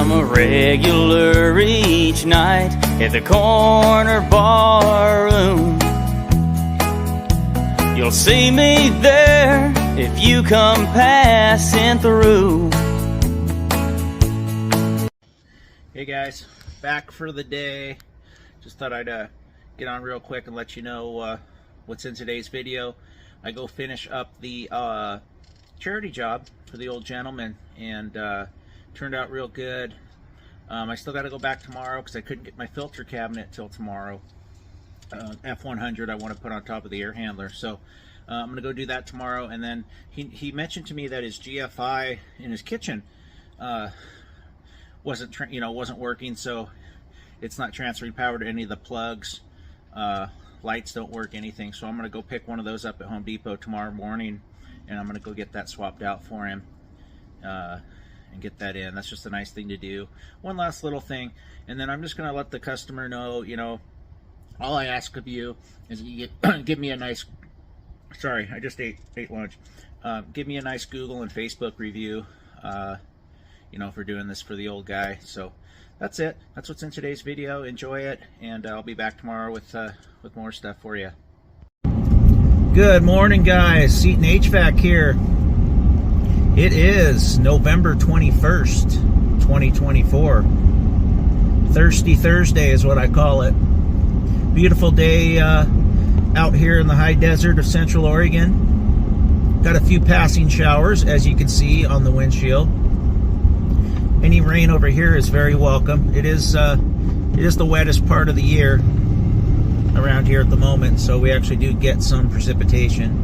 I'm a regular each night at the corner bar room. You'll see me there if you come passing through. Hey guys, back for the day. Just thought I'd get on real quick and let you know what's in today's video. I go finish up the charity job for the old gentleman, and turned out real good. I still got to go back tomorrow because I couldn't get my filter cabinet till tomorrow. F100 I want to put on top of the air handler, so I'm gonna go do that tomorrow. And then he mentioned to me that his GFI in his kitchen wasn't working, so it's not transferring power to any of the plugs. Lights don't work, anything. So I'm gonna go pick one of those up at Home Depot tomorrow morning, and I'm gonna go get that swapped out for him and get that in. That's just a nice thing to do. One last little thing, and then I'm just gonna let the customer know, all I ask of you is you give me a nice, sorry, I just ate lunch. Give me a nice Google and Facebook review, for doing this for the old guy. So that's it. That's what's in today's video. Enjoy it, and I'll be back tomorrow with more stuff for you. Good morning, guys. Seton HVAC here. It is November 21st, 2024. Thirsty Thursday is what I call it. Beautiful day out here in the high desert of Central Oregon. Got a few passing showers, as you can see on the windshield. Any rain over here is very welcome. It is the wettest part of the year around here at the moment, so we actually do get some precipitation.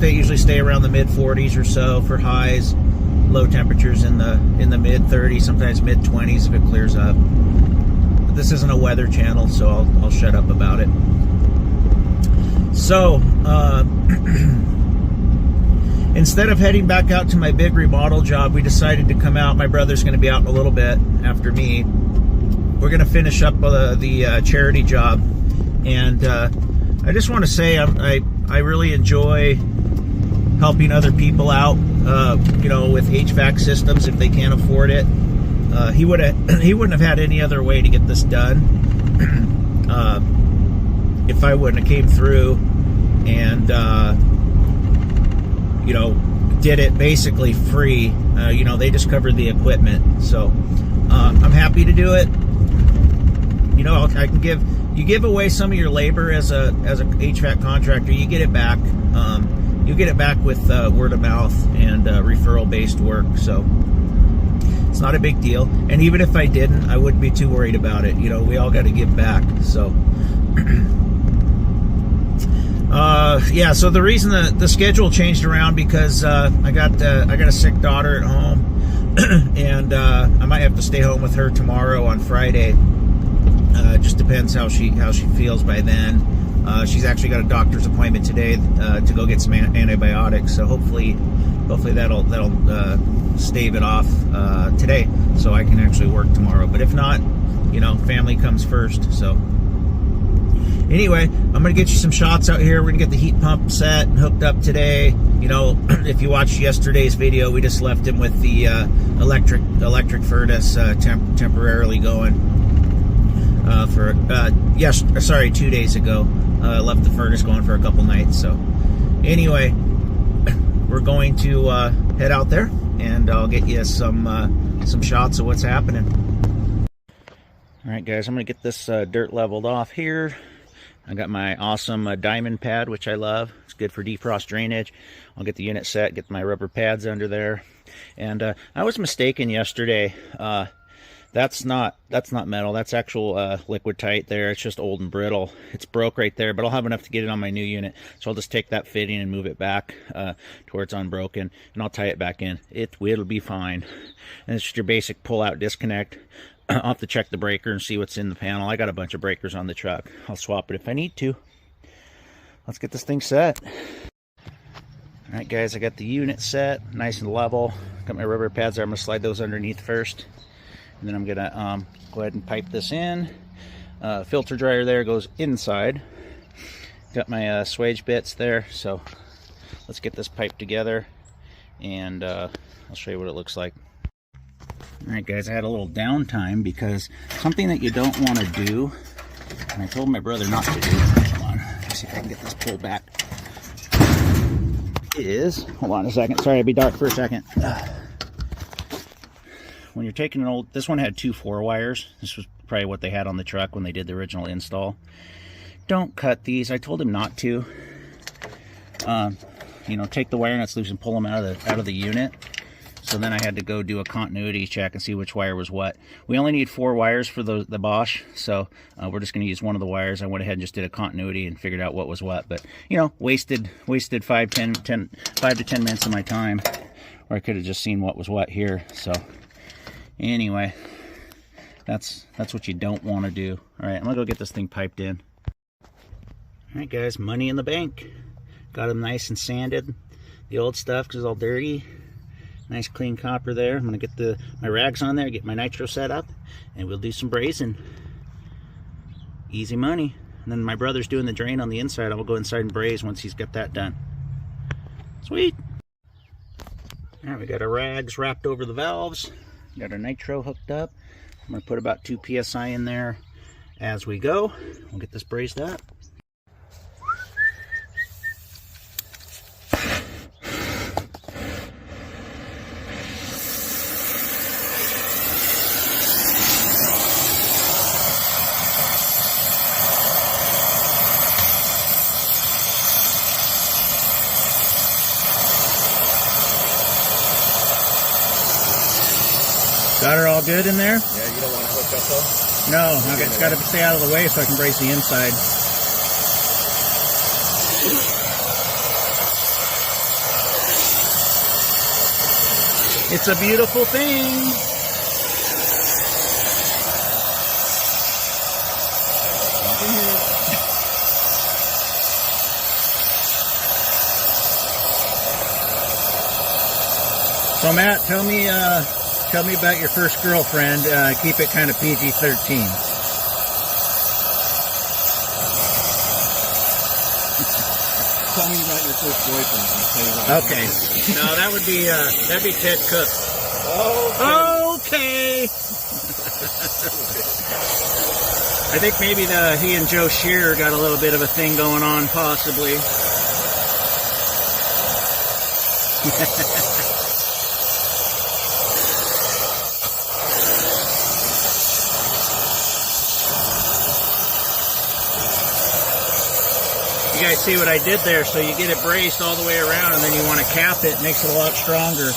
Usually stay around the mid 40s or so for highs. Low temperatures in the mid 30s, sometimes mid 20s if it clears up. But this isn't a weather channel, so I'll shut up about it. So instead of heading back out to my big remodel job, we decided to come out. My brother's going to be out in a little bit after me. We're going to finish up the charity job, and I just want to say I really enjoy helping other people out, with HVAC systems if they can't afford it. He wouldn't have had any other way to get this done if I wouldn't have came through and did it basically free. They just covered the equipment, so I'm happy to do it. I can give away some of your labor as a HVAC contractor. You get it back. You get it back with word of mouth and referral based work, so it's not a big deal. And even if I didn't, I wouldn't be too worried about it. We all got to give back. So yeah, so the reason the schedule changed around because I got a sick daughter at home, and I might have to stay home with her tomorrow on Friday. Just depends how she feels by then. She's actually got a doctor's appointment today to go get some antibiotics, so hopefully that'll stave it off today, so I can actually work tomorrow. But if not, family comes first. So anyway, I'm gonna get you some shots out here. We're gonna get the heat pump set and hooked up today. If you watched yesterday's video, we just left him with the electric furnace temporarily going for 2 days ago. Left the furnace going for a couple nights. So anyway, we're going to head out there, and I'll get you some shots of what's happening. All right, guys, I'm gonna get this dirt leveled off here. I got my awesome diamond pad, which I love. It's good for defrost drainage. I'll get the unit set, get my rubber pads under there. And I was mistaken yesterday. That's not metal. That's actual liquid tight there. It's just old and brittle. It's broke right there, but I'll have enough to get it on my new unit. So I'll just take that fitting and move it back to where it's unbroken, and I'll tie it back in. It'll be fine. And it's just your basic pull-out disconnect. I'll have to check the breaker and see what's in the panel. I got a bunch of breakers on the truck. I'll swap it if I need to. Let's get this thing set. All right, guys, I got the unit set, nice and level. Got my rubber pads there. I'm gonna slide those underneath first. And then I'm gonna go ahead and pipe this in. Filter dryer there goes inside. Got my swage bits there, so let's get this pipe together, and I'll show you what it looks like. Alright guys, I had a little downtime because something that you don't want to do, and I told my brother not to do, come on, let's see if I can get this pulled back, is, hold on a second, sorry it'll be dark for a second. When you're taking an old, this one had 2 4-wires, this was probably what they had on the truck when they did the original install. Don't cut these, I told him not to. You know, take the wire nuts loose and pull them out of the unit. So then I had to go do a continuity check and see which wire was what. We only need 4 wires for the Bosch, so we're just going to use one of the wires. I went ahead and just did a continuity and figured out what was what. But, you know, wasted 5 to 10 minutes of my time, or I could have just seen what was what here. So anyway, that's what you don't want to do. All right, I'm going to go get this thing piped in. All right, guys, money in the bank. Got them nice and sanded. The old stuff because it's all dirty. Nice clean copper there. I'm going to get my rags on there, get my nitro set up, and we'll do some brazing. Easy money. And then my brother's doing the drain on the inside. I will go inside and braze once he's got that done. Sweet. All right, we got our rags wrapped over the valves. Got our nitro hooked up. I'm going to put about 2 psi in there as we go. We'll get this brazed up. Got her all good in there? Yeah, you don't want to hook up though? No, it's got to stay out of the way so I can brace the inside. It's a beautiful thing. So Matt, tell me about your first girlfriend. Keep it kind of PG-13. Tell me about your first boyfriend. I'll tell you about Okay. No, that'd be Ted Cook. Okay. I think maybe he and Joe Shearer got a little bit of a thing going on, possibly. You guys see what I did there? So you get it braced all the way around, and then you want to cap it. Makes it a lot stronger.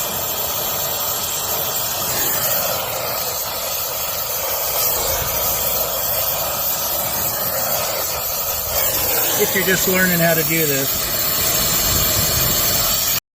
If you're just learning how to do this.